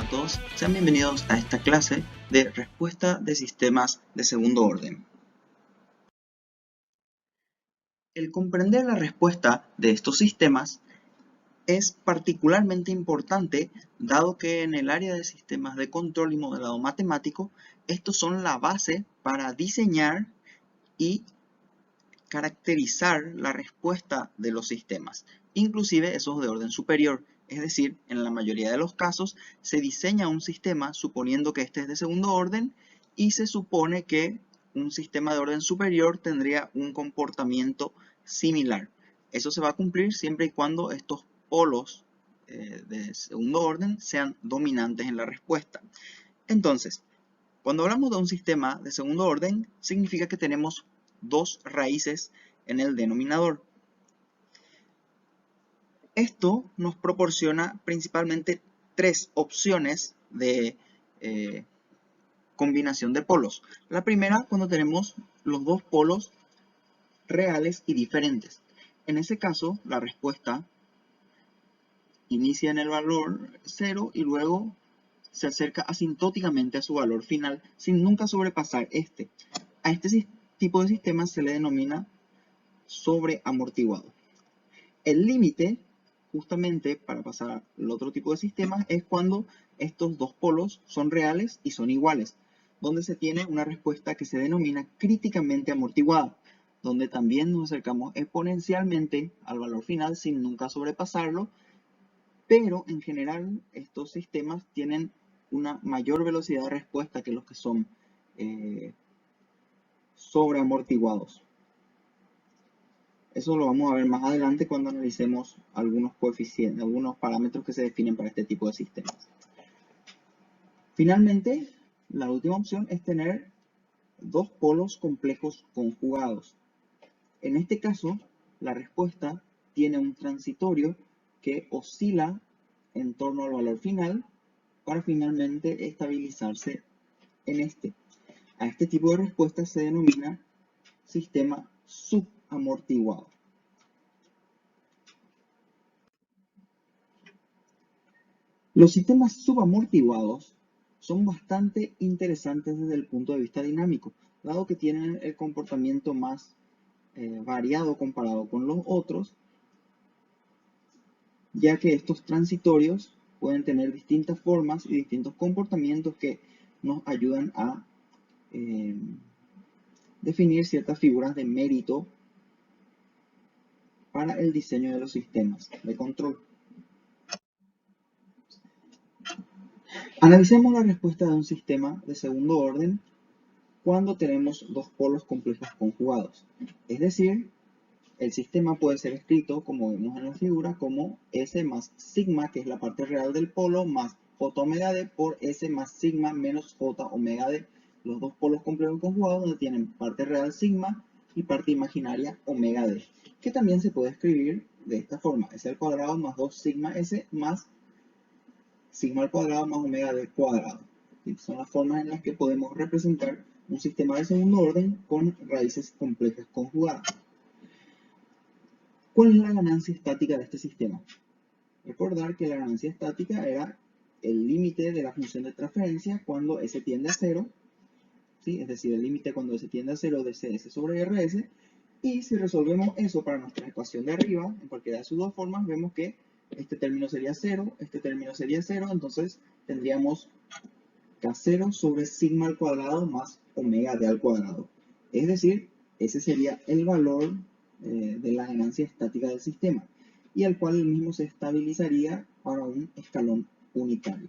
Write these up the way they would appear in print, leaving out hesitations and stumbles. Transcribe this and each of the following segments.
a todos, sean bienvenidos a esta clase de respuesta de sistemas de segundo orden. El comprender la respuesta de estos sistemas es particularmente importante dado que en el área de sistemas de control y modelado matemático estos son la base para diseñar y caracterizar la respuesta de los sistemas, inclusive esos de orden superior. Es decir, en la mayoría de los casos se diseña un sistema suponiendo que este es de segundo orden y se supone que un sistema de orden superior tendría un comportamiento similar. Eso se va a cumplir siempre y cuando estos polos de segundo orden sean dominantes en la respuesta. Entonces, cuando hablamos de un sistema de segundo orden, significa que tenemos dos raíces en el denominador. Esto nos proporciona principalmente tres opciones de combinación de polos. La primera, cuando tenemos los dos polos reales y diferentes. En ese caso, la respuesta inicia en el valor 0 y luego se acerca asintóticamente a su valor final sin nunca sobrepasar este. A este tipo de sistema se le denomina sobreamortiguado. El límite, justamente para pasar al otro tipo de sistemas, es cuando estos dos polos son reales y son iguales, donde se tiene una respuesta que se denomina críticamente amortiguada, donde también nos acercamos exponencialmente al valor final sin nunca sobrepasarlo, pero en general estos sistemas tienen una mayor velocidad de respuesta que los que son sobreamortiguados. Eso lo vamos a ver más adelante cuando analicemos algunos coeficientes, algunos parámetros que se definen para este tipo de sistemas. Finalmente, la última opción es tener dos polos complejos conjugados. En este caso, la respuesta tiene un transitorio que oscila en torno al valor final para finalmente estabilizarse en este. A este tipo de respuesta se denomina sistema subamortiguado. Los sistemas subamortiguados son bastante interesantes desde el punto de vista dinámico, dado que tienen el comportamiento más variado comparado con los otros, ya que estos transitorios pueden tener distintas formas y distintos comportamientos que nos ayudan a definir ciertas figuras de mérito para el diseño de los sistemas de control. Analicemos la respuesta de un sistema de segundo orden cuando tenemos dos polos complejos conjugados. Es decir, el sistema puede ser escrito, como vemos en la figura, como S más sigma, que es la parte real del polo, más J omega D por S más sigma menos J omega D. Los dos polos complejos conjugados donde tienen parte real sigma y parte imaginaria omega D, que también se puede escribir de esta forma: S al cuadrado más 2 sigma S más sigma al cuadrado más omega D cuadrado. Son las formas en las que podemos representar un sistema de segundo orden con raíces complejas conjugadas. ¿Cuál es la ganancia estática de este sistema? Recordar que la ganancia estática era el límite de la función de transferencia cuando S tiende a 0, ¿sí? Es decir, el límite cuando S tiende a 0 de CS sobre RS. Y si resolvemos eso para nuestra ecuación de arriba, en cualquiera de sus dos formas, vemos que este término sería 0, este término sería 0, entonces tendríamos K0 sobre sigma al cuadrado más omega D al cuadrado. Es decir, ese sería el valor de la ganancia estática del sistema, y al cual el mismo se estabilizaría para un escalón unitario.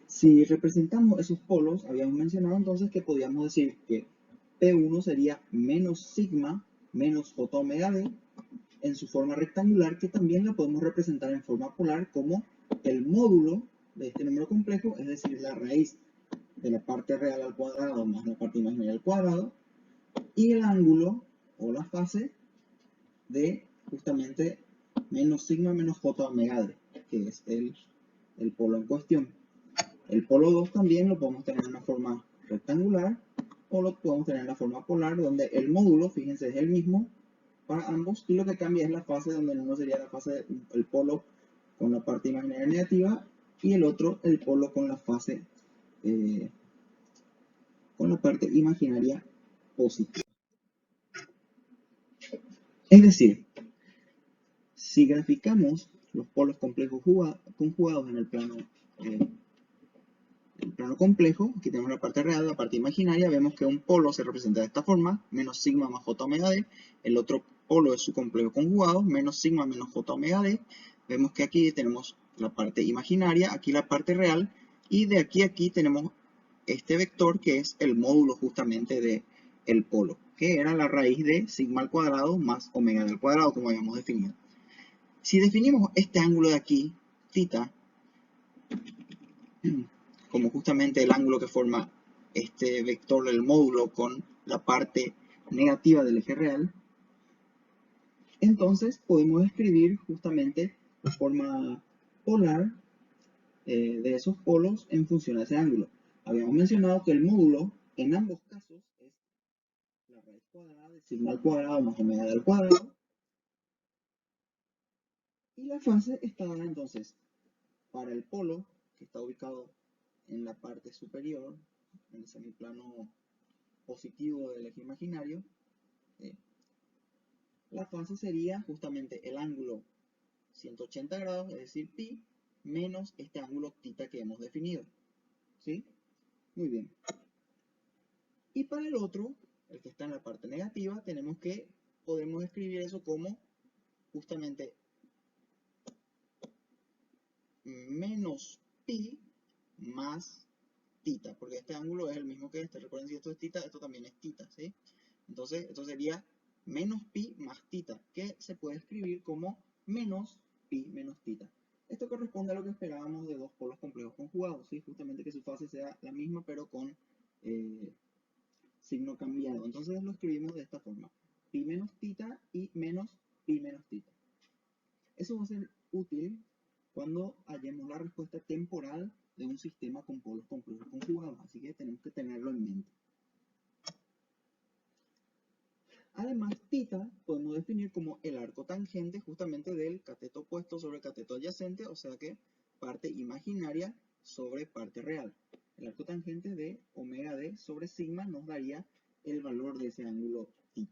Si representamos esos polos, habíamos mencionado entonces que podíamos decir que P1 sería menos sigma menos J omega D en su forma rectangular, que también la podemos representar en forma polar como el módulo de este número complejo, es decir, la raíz de la parte real al cuadrado más la parte imaginaria al cuadrado, y el ángulo o la fase de justamente menos sigma menos J omega D, que es el polo en cuestión. El polo 2 también lo podemos tener en una forma rectangular o lo podemos tener en la forma polar, donde el módulo, fíjense, es el mismo, para ambos, y lo que cambia es la fase, donde en uno sería la fase, el polo con la parte imaginaria negativa, y el otro el polo con la fase, con la parte imaginaria positiva. Es decir, si graficamos los polos complejos conjugados en el plano complejo, aquí tenemos la parte real, la parte imaginaria, vemos que un polo se representa de esta forma, menos sigma más j omega d, el otro polo es su complejo conjugado, menos sigma menos j omega d, vemos que aquí tenemos la parte imaginaria, aquí la parte real, y de aquí a aquí tenemos este vector que es el módulo justamente de el polo, que era la raíz de sigma al cuadrado más omega al cuadrado, como habíamos definido. Si definimos este ángulo de aquí, θ, como justamente el ángulo que forma este vector del módulo con la parte negativa del eje real, entonces podemos escribir justamente la forma polar de esos polos en función a ese ángulo. Habíamos mencionado que el módulo en ambos casos es la raíz cuadrada de sigma al cuadrado más omega al cuadrado, y la fase está dada entonces para el polo que está ubicado en la parte superior, en el semiplano positivo del eje imaginario, la fase sería justamente el ángulo 180 grados, es decir, pi, menos este ángulo θ que hemos definido. ¿Sí? Muy bien. Y para el otro, el que está en la parte negativa, podemos escribir eso como justamente menos pi más θ, porque este ángulo es el mismo que este. Recuerden, si esto es θ, esto también es θ, ¿sí? Entonces, esto sería menos pi más θ, que se puede escribir como menos pi menos θ. Esto corresponde a lo que esperábamos de dos polos complejos conjugados, ¿sí? Justamente que su fase sea la misma, pero con signo cambiado. Entonces lo escribimos de esta forma: pi menos θ y menos pi menos θ. Eso va a ser útil cuando hallemos la respuesta temporal de un sistema con polos complejos conjugados, así que tenemos que tenerlo en mente. Además, θ podemos definir como el arco tangente justamente del cateto opuesto sobre cateto adyacente, o sea que parte imaginaria sobre parte real. El arco tangente de omega d sobre sigma nos daría el valor de ese ángulo θ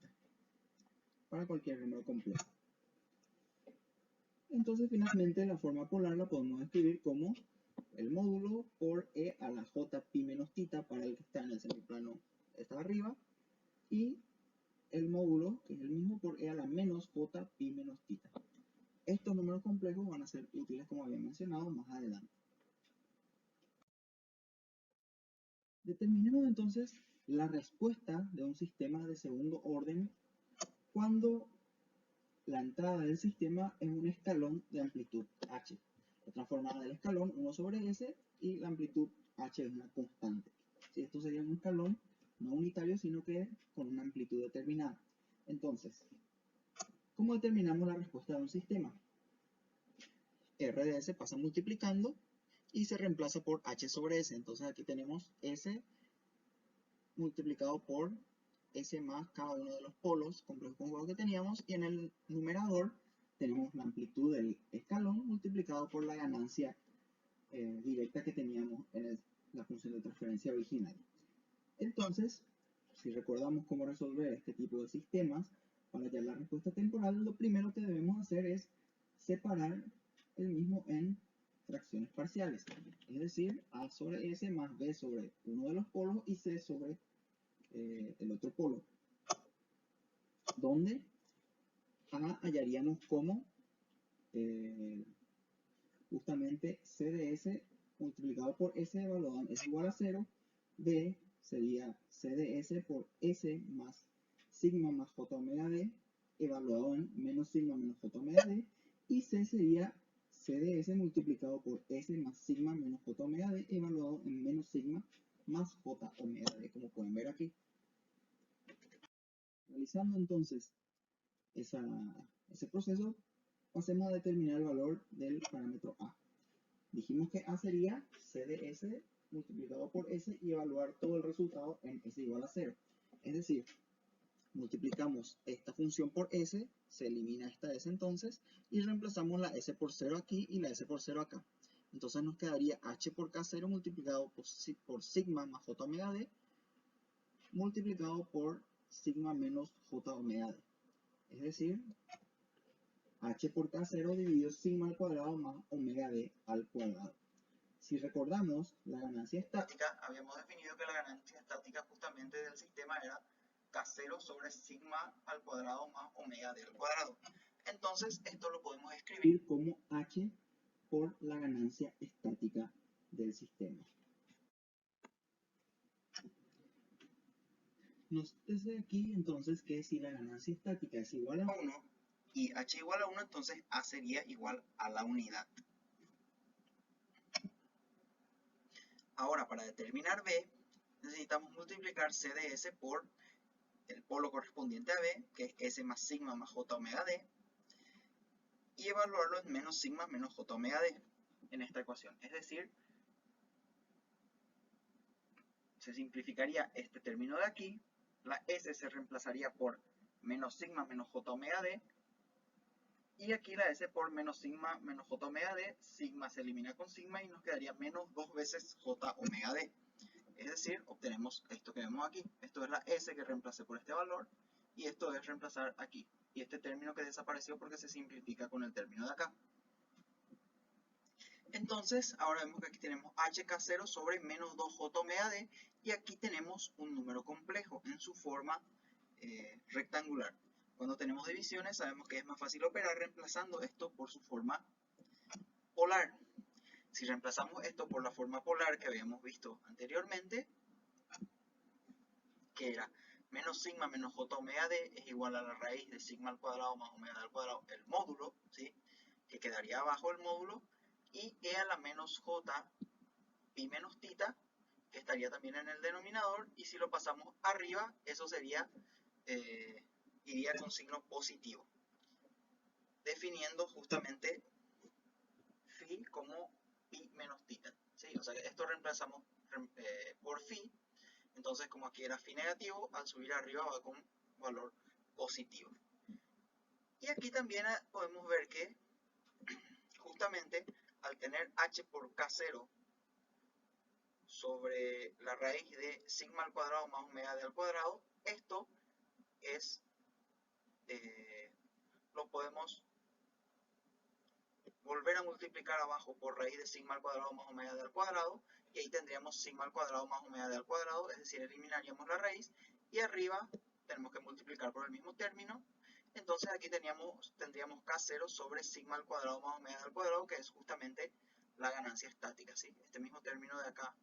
para cualquier número complejo. Entonces, finalmente, la forma polar la podemos escribir como el módulo por e a la j pi menos θ para el que está en el semiplano está arriba, y el módulo, que es el mismo, por e a la menos j pi menos θ. Estos números complejos van a ser útiles, como había mencionado, más adelante. Determinemos entonces la respuesta de un sistema de segundo orden cuando la entrada del sistema es un escalón de amplitud h. Otra forma del escalón, 1 sobre s, y la amplitud h es una constante. ¿Sí? Esto sería un escalón no unitario, sino que con una amplitud determinada. Entonces, ¿cómo determinamos la respuesta de un sistema? R de S pasa multiplicando y se reemplaza por h sobre s. Entonces aquí tenemos s multiplicado por S más cada uno de los polos complejos conjugados que teníamos, y en el numerador tenemos la amplitud del escalón multiplicado por la ganancia directa que teníamos en la función de transferencia original. Entonces, si recordamos cómo resolver este tipo de sistemas para hallar la respuesta temporal, lo primero que debemos hacer es separar el mismo en fracciones parciales, es decir, a sobre s más b sobre uno de los polos y c sobre el otro polo, donde A hallaríamos como justamente c de s multiplicado por s evaluado en s igual a 0, b sería c de s por s más sigma más j omega d evaluado en menos sigma menos j omega d, y c sería c de s multiplicado por s más sigma menos j omega d evaluado en menos sigma más j omega d, como pueden ver aquí. Realizando entonces ese proceso, pasemos a determinar el valor del parámetro A. Dijimos que A sería C de S multiplicado por S y evaluar todo el resultado en S igual a 0. Es decir, multiplicamos esta función por s, se elimina esta s entonces, y reemplazamos la s por 0 aquí y la s por 0 acá. Entonces nos quedaría h por k0 multiplicado por sigma más j omega d, multiplicado por sigma menos j omega d. Es decir, h por k0 dividido sigma al cuadrado más omega d al cuadrado. Si recordamos, la ganancia estática, habíamos definido que la ganancia estática justamente del sistema era k0 sobre sigma al cuadrado más omega d al cuadrado. Entonces, esto lo podemos escribir como h por la ganancia estática del sistema. Nótese aquí entonces que si la ganancia estática es igual a 1 y h igual a 1, entonces a sería igual a la unidad. Ahora, para determinar b, necesitamos multiplicar c de s por el polo correspondiente a b, que es s más sigma más j omega d, y evaluarlo en menos sigma menos j omega d en esta ecuación. Es decir, se simplificaría este término de aquí, la s se reemplazaría por menos sigma menos j omega d, y aquí la s por menos sigma menos j omega d, sigma se elimina con sigma y nos quedaría menos 2 veces j omega d. Es decir, obtenemos esto que vemos aquí. Esto es la s que reemplacé por este valor, y esto es reemplazar aquí. Y este término que desapareció porque se simplifica con el término de acá. Entonces, ahora vemos que aquí tenemos hk0 sobre menos 2j omega d, y aquí tenemos un número complejo en su forma rectangular. Cuando tenemos divisiones sabemos que es más fácil operar reemplazando esto por su forma polar. Si reemplazamos esto por la forma polar que habíamos visto anteriormente, que era menos sigma menos j omega d es igual a la raíz de sigma al cuadrado más omega d al cuadrado, el módulo, ¿sí? Que quedaría abajo el módulo, y e a la menos j pi menos tita, que estaría también en el denominador, y si lo pasamos arriba, eso sería, iría con signo positivo, definiendo justamente phi como pi menos tita, ¿sí? O sea que esto reemplazamos por phi. Entonces, como aquí era phi negativo, al subir arriba va con valor positivo. Y aquí también podemos ver que justamente al tener h por k0 sobre la raíz de sigma al cuadrado más omega d al cuadrado, esto es, lo podemos volver a multiplicar abajo por raíz de sigma al cuadrado más omega d al cuadrado, y ahí tendríamos sigma al cuadrado más omega d al cuadrado, es decir, eliminaríamos la raíz, y arriba tenemos que multiplicar por el mismo término. Entonces aquí tendríamos k0 sobre sigma al cuadrado más omega d al cuadrado, que es justamente la ganancia estática, ¿sí? Este mismo término de acá.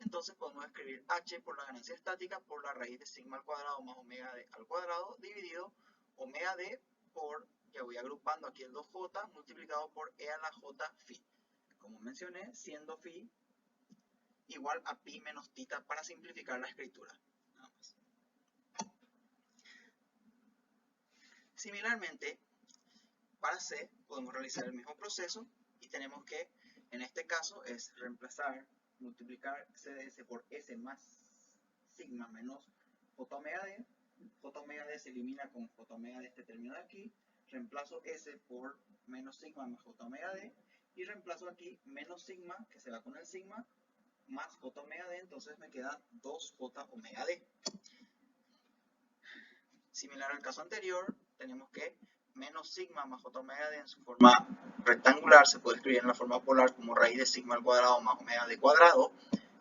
Entonces podemos escribir h por la ganancia estática por la raíz de sigma al cuadrado más omega d al cuadrado dividido omega d por, ya voy agrupando aquí el 2j, multiplicado por e a la j phi. Como mencioné, siendo phi igual a pi menos tita para simplificar la escritura. Nada más. Similarmente, para c podemos realizar el mismo proceso y tenemos que, en este caso, es reemplazar, multiplicar c de s por s más sigma menos j omega d. J omega d se elimina con j omega d, este término de aquí. Reemplazo s por menos sigma más j omega d. Y reemplazo aquí menos sigma, que se va con el sigma, más j omega d. Entonces me queda 2j omega d. Similar al caso anterior, tenemos que menos sigma más j omega d en su forma rectangular se puede escribir en la forma polar como raíz de sigma al cuadrado más omega d cuadrado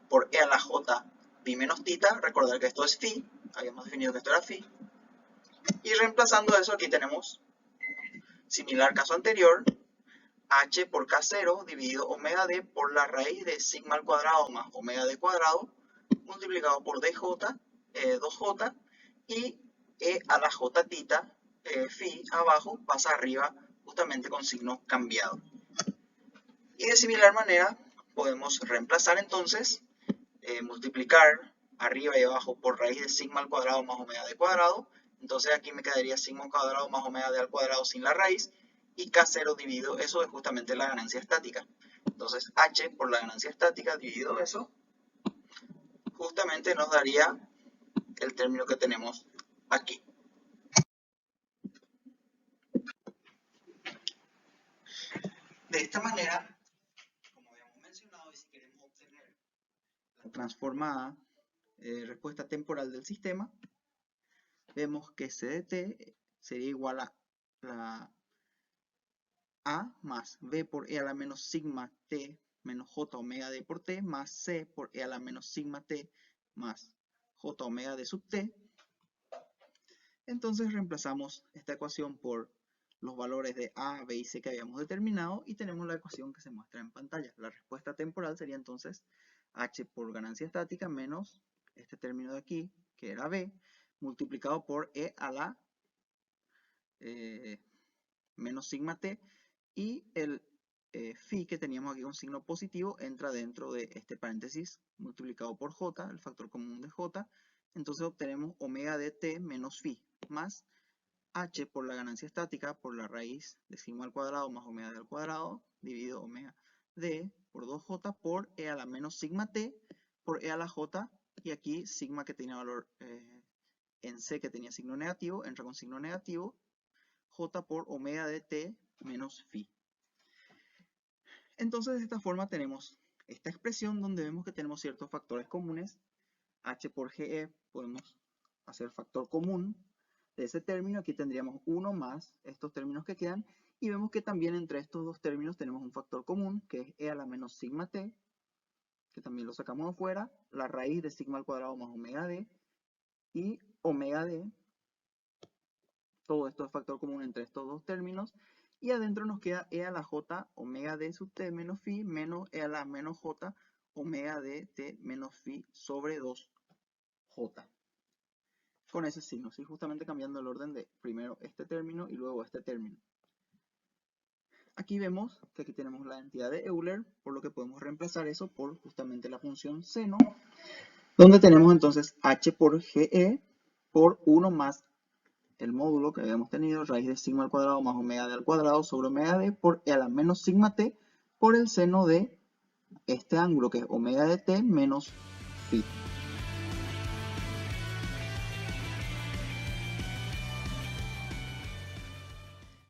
por e a la j pi menos tita. Recordar que esto es phi, habíamos definido que esto era phi. Y reemplazando eso, aquí tenemos, similar al caso anterior, h por k0 dividido omega d por la raíz de sigma al cuadrado más omega d cuadrado multiplicado por dj, 2j, y e a la j tita, phi abajo, pasa arriba justamente con signo cambiado. Y de similar manera podemos reemplazar entonces, multiplicar arriba y abajo por raíz de sigma al cuadrado más omega d cuadrado. Entonces aquí me quedaría sigma al cuadrado más omega d al cuadrado sin la raíz, y k0 dividido eso es justamente la ganancia estática. Entonces h por la ganancia estática dividido eso justamente nos daría el término que tenemos aquí. De esta manera, como habíamos mencionado, y si queremos obtener la transformada respuesta temporal del sistema, vemos que C de t sería igual a la A más B por E a la menos sigma t menos J omega d por t más C por E a la menos sigma t más J omega d sub t. Entonces reemplazamos esta ecuación por los valores de A, B y C que habíamos determinado y tenemos la ecuación que se muestra en pantalla. La respuesta temporal sería entonces H por ganancia estática menos este término de aquí, que era B, multiplicado por E a la menos sigma t, y el phi que teníamos aquí con signo positivo entra dentro de este paréntesis multiplicado por j, el factor común de j. Entonces obtenemos omega de t menos phi más h por la ganancia estática por la raíz de sigma al cuadrado más omega d al cuadrado dividido omega d por 2j por e a la menos sigma t por e a la j, y aquí sigma que tenía valor en c que tenía signo negativo entra con signo negativo, j por omega de t menos phi. Entonces de esta forma tenemos esta expresión donde vemos que tenemos ciertos factores comunes. H por GE podemos hacer factor común de ese término. Aquí tendríamos uno más estos términos que quedan. Y vemos que también entre estos dos términos tenemos un factor común, que es E a la menos sigma t, que también lo sacamos afuera, la raíz de sigma al cuadrado más omega d, y omega d. Todo esto es factor común entre estos dos términos. Y adentro nos queda E a la J omega d sub t menos phi menos E a la menos J omega d t menos phi sobre 2j. Con ese signo, ¿sí? Justamente cambiando el orden de primero este término y luego este término. Aquí vemos que aquí tenemos la identidad de Euler, por lo que podemos reemplazar eso por justamente la función seno, donde tenemos entonces h por ge por 1 más el módulo que habíamos tenido, raíz de sigma al cuadrado más omega d al cuadrado sobre omega d por e a la menos sigma t por el seno de este ángulo que es omega de t menos phi.